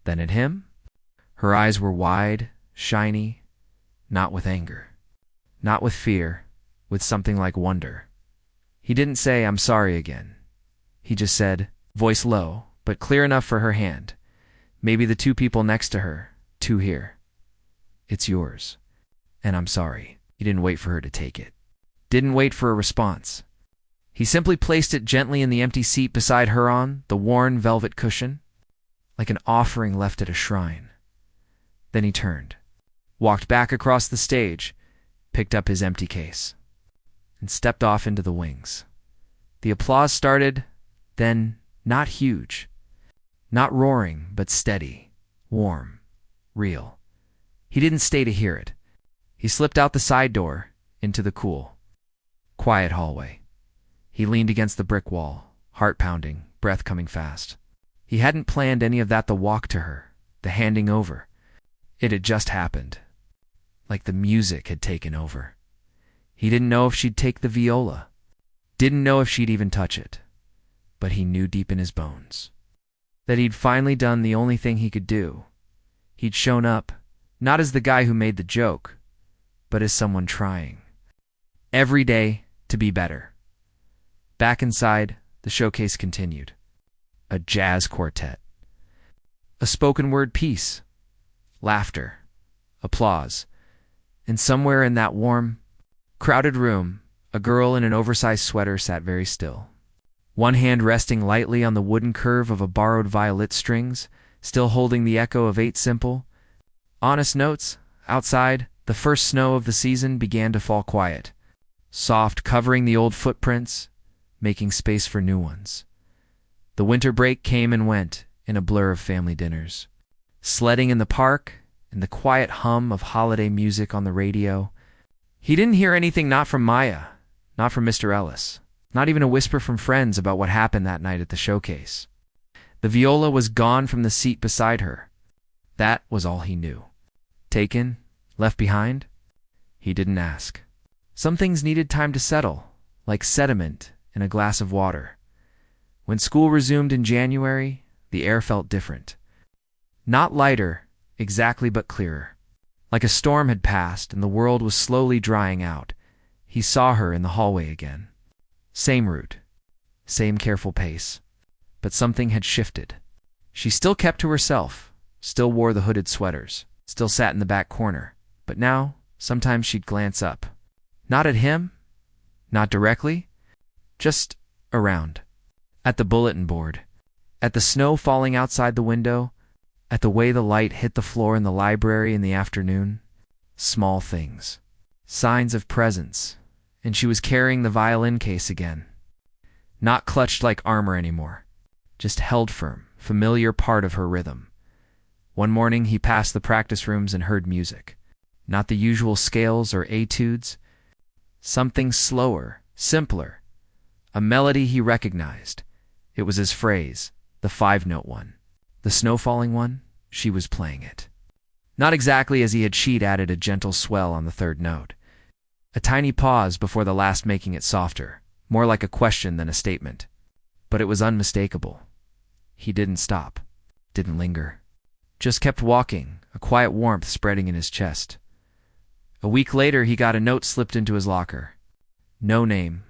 then at him. Her eyes were wide, shiny, not with anger, not with fear, with something like wonder. He didn't say, "I'm sorry" again. He just said, voice low, but clear enough for her hand, maybe the two people next to her, two here. "It's yours, and I'm sorry." He didn't wait for her to take it. Didn't wait for a response. He simply placed it gently in the empty seat beside her on the worn velvet cushion, like an offering left at a shrine. Then he turned, walked back across the stage, picked up his empty case, and stepped off into the wings. The applause started, then not huge, not roaring, but steady, warm, real. He didn't stay to hear it. He slipped out the side door into the cool, quiet hallway. He leaned against the brick wall, heart pounding, breath coming fast. He hadn't planned any of that, the walk to her, the handing over. It had just happened, like the music had taken over. He didn't know if she'd take the viola, didn't know if she'd even touch it, but he knew deep in his bones that he'd finally done the only thing he could do. He'd shown up, not as the guy who made the joke, but as someone trying, every day, to be better. Back inside, the showcase continued. A jazz quartet, a spoken word piece, laughter, applause, and somewhere in that warm, crowded room, a girl in an oversized sweater sat very still, one hand resting lightly on the wooden curve of a borrowed violet strings, still holding the echo of 8 simple, honest notes. Outside, the first snow of the season began to fall quiet, soft, covering the old footprints, making space for new ones. The winter break came and went in a blur of family dinners, sledding in the park, and the quiet hum of holiday music on the radio. He didn't hear anything, not from Maya, not from Mr. Ellis, not even a whisper from friends about what happened that night at the showcase. The viola was gone from the seat beside her. That was all he knew. Taken? Left behind? He didn't ask. Some things needed time to settle, like sediment in a glass of water. When school resumed in January, the air felt different. Not lighter, exactly, but clearer. Like a storm had passed and the world was slowly drying out. He saw her in the hallway again. Same route, same careful pace. But something had shifted. She still kept to herself, still wore the hooded sweaters, still sat in the back corner. But now, sometimes she'd glance up. Not at him, not directly, just around. At the bulletin board, at the snow falling outside the window, at the way the light hit the floor in the library in the afternoon. Small things, signs of presence, and she was carrying the violin case again. Not clutched like armor anymore, just held firm, familiar part of her rhythm. One morning he passed the practice rooms and heard music. Not the usual scales or etudes, something slower, simpler, a melody he recognized. It was his phrase, the 5-note one. The snow-falling one, she was playing it. Not exactly as he had. She'd added a gentle swell on the 3rd note. A tiny pause before the last, making it softer, more like a question than a statement. But it was unmistakable. He didn't stop, didn't linger. Just kept walking, a quiet warmth spreading in his chest. A week later, he got a note slipped into his locker. No name,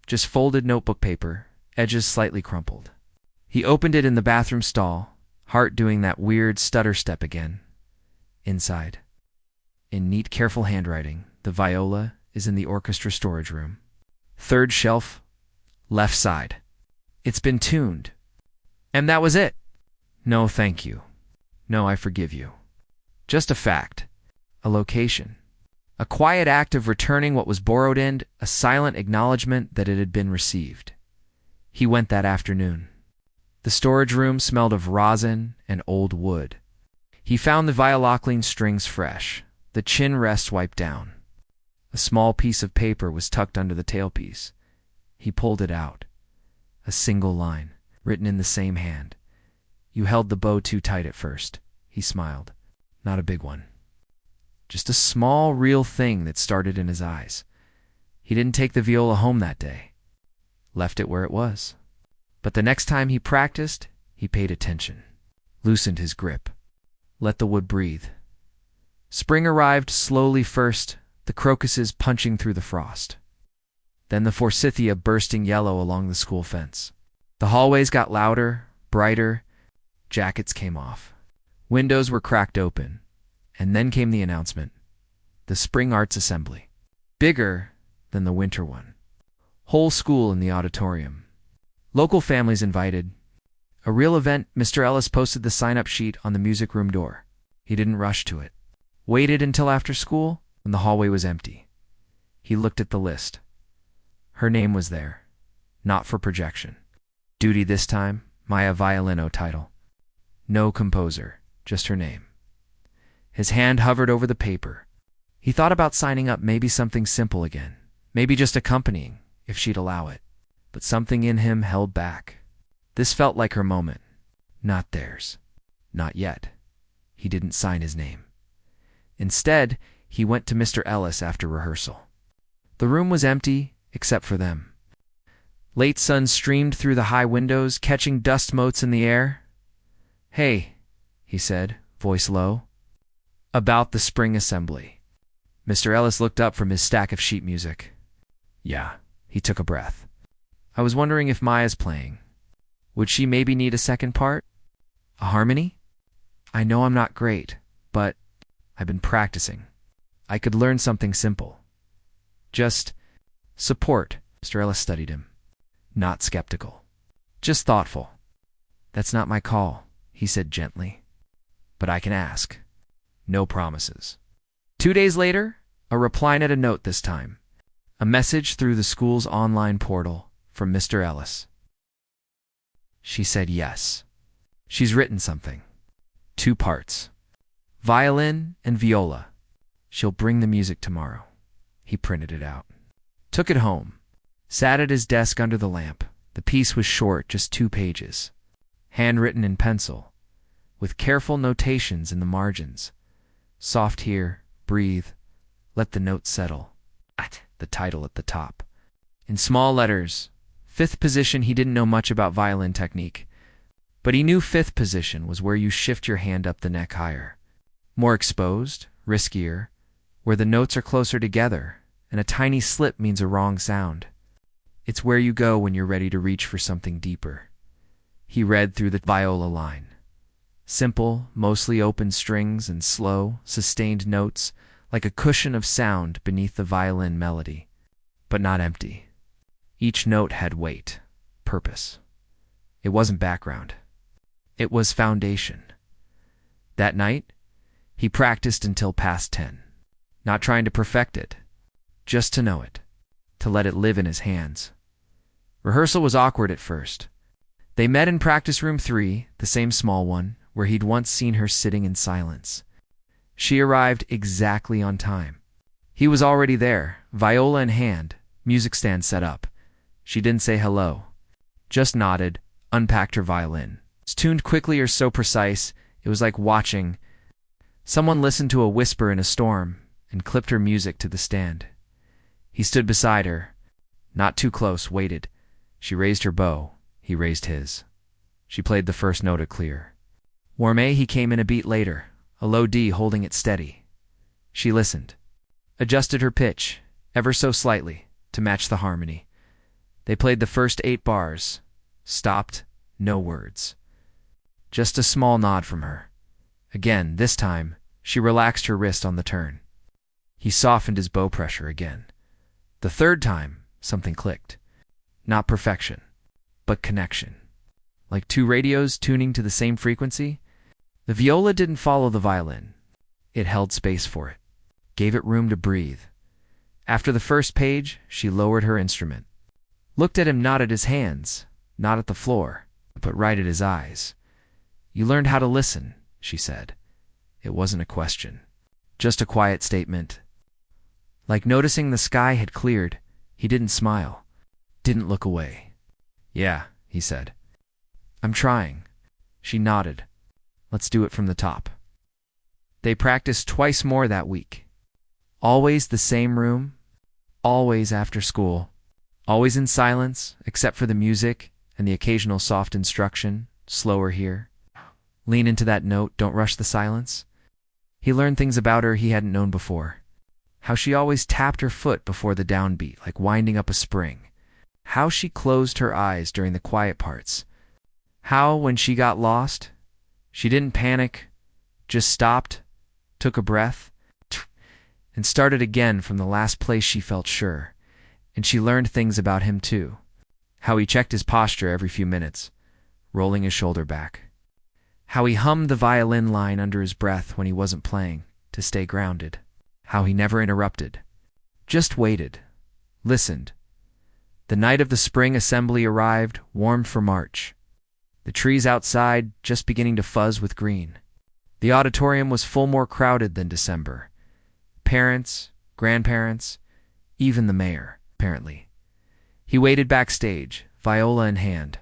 just folded notebook paper, edges slightly crumpled. He opened it in the bathroom stall, heart doing that weird stutter step again. Inside, in neat, careful handwriting, the viola is in the orchestra storage room. 3rd shelf, left side. It's been tuned. And that was it. No, thank you. No, I forgive you. Just a fact, a location. A quiet act of returning what was borrowed and a silent acknowledgement that it had been received. He went that afternoon. The storage room smelled of rosin and old wood. He found the violocline strings fresh, the chin rest wiped down. A small piece of paper was tucked under the tailpiece. He pulled it out. A single line, written in the same hand. "You held the bow too tight at first," he smiled. "Not a big one." Just a small, real thing that started in his eyes. He didn't take the viola home that day. Left it where it was. But the next time he practiced, he paid attention. Loosened his grip. Let the wood breathe. Spring arrived slowly first, the crocuses punching through the frost. Then the forsythia bursting yellow along the school fence. The hallways got louder, brighter. Jackets came off. Windows were cracked open. And then came the announcement. The Spring Arts Assembly. Bigger than the winter one. Whole school in the auditorium. Local families invited. A real event. Mr. Ellis posted the sign-up sheet on the music room door. He didn't rush to it. Waited until after school, when the hallway was empty. He looked at the list. Her name was there. Not for projection. Duty this time, Maya Violino title. No composer, just her name. His hand hovered over the paper. He thought about signing up, maybe something simple again. Maybe just accompanying, if she'd allow it. But something in him held back. This felt like her moment. Not theirs. Not yet. He didn't sign his name. Instead, he went to Mr. Ellis after rehearsal. The room was empty, except for them. Late sun streamed through the high windows, catching dust motes in the air. "Hey," he said, voice low. "About the spring assembly." Mr. Ellis looked up from his stack of sheet music. "Yeah," he took a breath. "I was wondering if Maya's playing. Would she maybe need a second part? A harmony? I know I'm not great, but I've been practicing. I could learn something simple. Just support." Mr. Ellis studied him. Not skeptical. Just thoughtful. "That's not my call," he said gently. "But I can ask. No promises." 2 days later, a reply and a note this time. A message through the school's online portal from Mr. Ellis. She said yes. She's written something. 2 parts. Violin and viola. She'll bring the music tomorrow. He printed it out. Took it home. Sat at his desk under the lamp. The piece was short, just 2 pages. Handwritten in pencil, with careful notations in the margins. Soft here, breathe, let the note settle. The title at the top. In small letters, 5th position. He didn't know much about violin technique, but he knew 5th position was where you shift your hand up the neck higher. More exposed, riskier, where the notes are closer together, and a tiny slip means a wrong sound. It's where you go when you're ready to reach for something deeper. He read through the viola line. Simple, mostly open strings and slow, sustained notes, like a cushion of sound beneath the violin melody, but not empty. Each note had weight, purpose. It wasn't background. It was foundation. That night, he practiced until past 10, not trying to perfect it, just to know it, to let it live in his hands. Rehearsal was awkward at first. They met in practice room 3, the same small one, where he'd once seen her sitting in silence. She arrived exactly on time. He was already there, viola in hand, music stand set up. She didn't say hello, just nodded, unpacked her violin. It's tuned quickly or so precise, it was like watching. Someone listened to a whisper in a storm and clipped her music to the stand. He stood beside her, not too close, waited. She raised her bow, he raised his. She played the first note clear. Warm A. He came in a beat later, a low D holding it steady. She listened, adjusted her pitch, ever so slightly, to match the harmony. They played the first 8 bars, stopped, no words. Just a small nod from her. Again, this time, she relaxed her wrist on the turn. He softened his bow pressure again. The 3rd time, something clicked. Not perfection, but connection. Like 2 radios tuning to the same frequency. The viola didn't follow the violin. It held space for it, gave it room to breathe. After the first page, she lowered her instrument. Looked at him, not at his hands, not at the floor, but right at his eyes. "You learned how to listen," she said. It wasn't a question, just a quiet statement. Like noticing the sky had cleared, he didn't smile, didn't look away. "Yeah," he said. "I'm trying." She nodded. "Let's do it from the top." They practiced twice more that week. Always the same room, always after school, always in silence except for the music and the occasional soft instruction, slower here. Lean into that note, don't rush the silence. He learned things about her he hadn't known before. How she always tapped her foot before the downbeat, like winding up a spring. How she closed her eyes during the quiet parts. How, when she got lost, she didn't panic, just stopped, took a breath, and started again from the last place she felt sure. And she learned things about him too. How he checked his posture every few minutes, rolling his shoulder back. How he hummed the violin line under his breath when he wasn't playing, to stay grounded. How he never interrupted. Just waited. Listened. The night of the spring assembly arrived, warmed for March. The trees outside just beginning to fuzz with green. The auditorium was full, more crowded than December. Parents, grandparents, even the mayor, apparently. He waited backstage, viola in hand,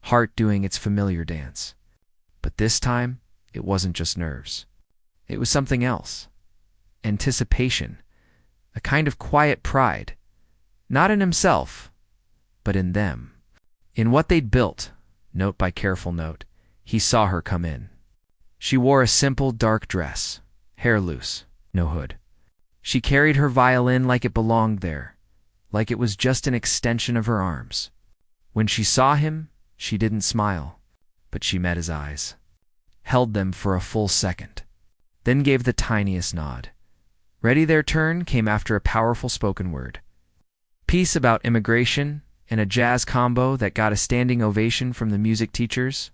heart doing its familiar dance. But this time, it wasn't just nerves. It was something else. Anticipation. A kind of quiet pride. Not in himself, but in them. In what they'd built, note by careful note, he saw her come in. She wore a simple dark dress, hair loose, no hood. She carried her violin like it belonged there, like it was just an extension of her arms. When she saw him, she didn't smile, but she met his eyes, held them for a full second, then gave the tiniest nod. Ready their turn came after a powerful spoken word. Piece about immigration and a jazz combo that got a standing ovation from the music teachers.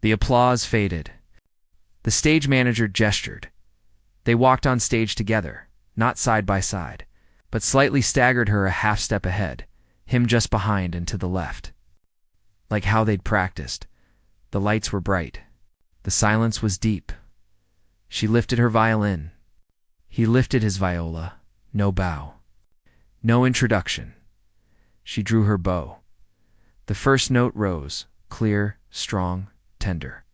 The applause faded. The stage manager gestured. They walked on stage together, not side by side, but slightly staggered her a half step ahead, him just behind and to the left. Like how they'd practiced. The lights were bright. The silence was deep. She lifted her violin. He lifted his viola. No bow. No introduction. She drew her bow. The first note rose, clear, strong, tender.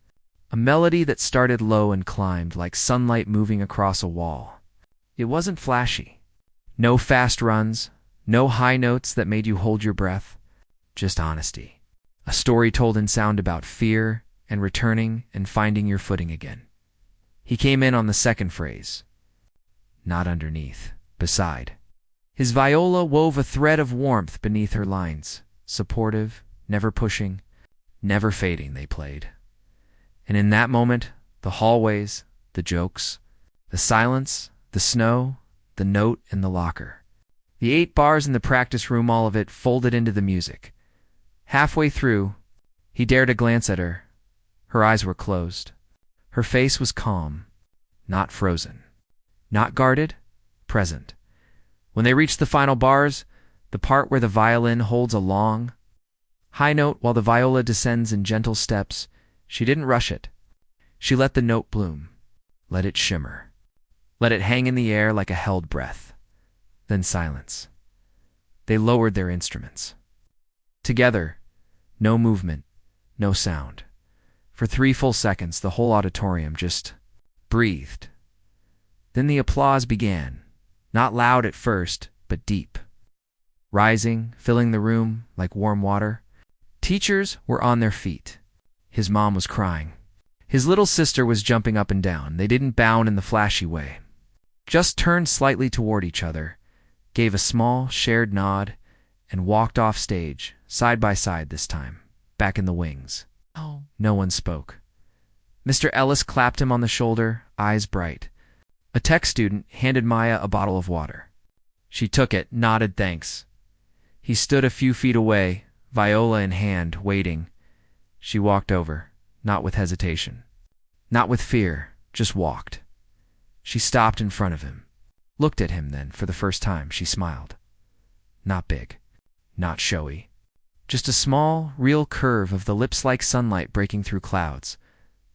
A melody that started low and climbed like sunlight moving across a wall. It wasn't flashy. No fast runs, no high notes that made you hold your breath. Just honesty. A story told in sound about fear and returning and finding your footing again. He came in on the second phrase. Not underneath, beside. His viola wove a thread of warmth beneath her lines, supportive, never pushing, never fading. They played. And in that moment, the hallways, the jokes, the silence, the snow, the note in the locker. The 8 bars in the practice room, all of it folded into the music. Halfway through, he dared a glance at her. Her eyes were closed. Her face was calm, not frozen. Not guarded, present. When they reached the final bars, the part where the violin holds a long, high note while the viola descends in gentle steps, she didn't rush it. She let the note bloom, let it shimmer, let it hang in the air like a held breath. Then silence. They lowered their instruments. Together, no movement, no sound. For 3 full seconds, the whole auditorium just breathed. Then the applause began, not loud at first, but deep. Rising, filling the room like warm water. Teachers were on their feet. His mom was crying. His little sister was jumping up and down. They didn't bow in the flashy way. Just turned slightly toward each other, gave a small, shared nod, and walked off stage, side by side this time, back in the wings. Oh. No one spoke. Mr. Ellis clapped him on the shoulder, eyes bright. A tech student handed Maya a bottle of water. She took it, nodded thanks. He stood a few feet away, viola in hand, waiting. She walked over, not with hesitation. Not with fear, just walked. She stopped in front of him. Looked at him then, for the first time, she smiled. Not big, not showy. Just a small, real curve of the lips like sunlight breaking through clouds.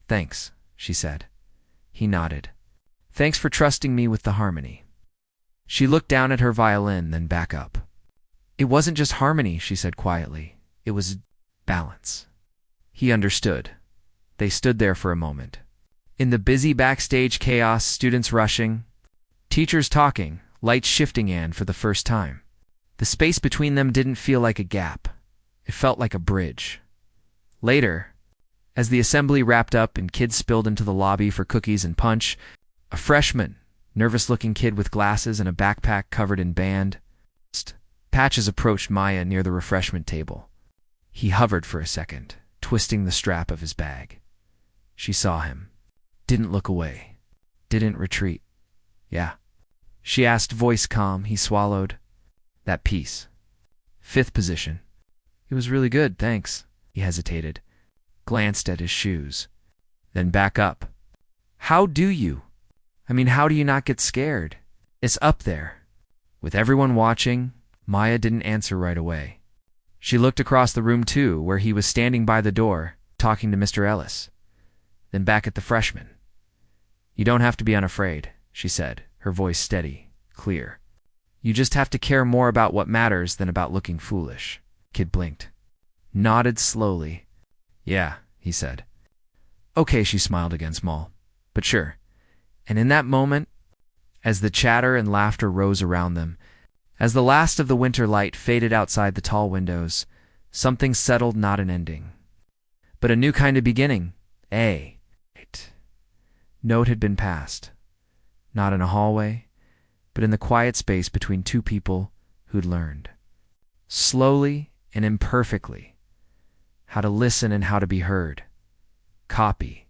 Thanks, she said. He nodded. Thanks for trusting me with the harmony. She looked down at her violin, then back up. It wasn't just harmony, she said quietly. It was balance. He understood. They stood there for a moment. In the busy backstage chaos, students rushing, teachers talking, lights shifting, and for the first time, the space between them didn't feel like a gap. It felt like a bridge. Later, as the assembly wrapped up and kids spilled into the lobby for cookies and punch, a freshman, nervous-looking kid with glasses and a backpack covered in band patches approached Maya near the refreshment table. He hovered for a second, twisting the strap of his bag. She saw him. Didn't look away. Didn't retreat. Yeah. She asked, voice calm. He swallowed. That piece. 5th position. It was really good, thanks. He hesitated, glanced at his shoes, then back up. How do you? How do you not get scared? It's up there. With everyone watching, Maya didn't answer right away. She looked across the room too, where he was standing by the door, talking to Mr. Ellis. Then back at the freshman. You don't have to be unafraid, she said, her voice steady, clear. You just have to care more about what matters than about looking foolish. Kid blinked. Nodded slowly. Yeah, he said. Okay, she smiled again, small. But sure. And in that moment, as the chatter and laughter rose around them, as the last of the winter light faded outside the tall windows, something settled, not an ending, but a new kind of beginning. Note had been passed, not in a hallway, but in the quiet space between two people who'd learned, slowly and imperfectly, how to listen and how to be heard. Copy.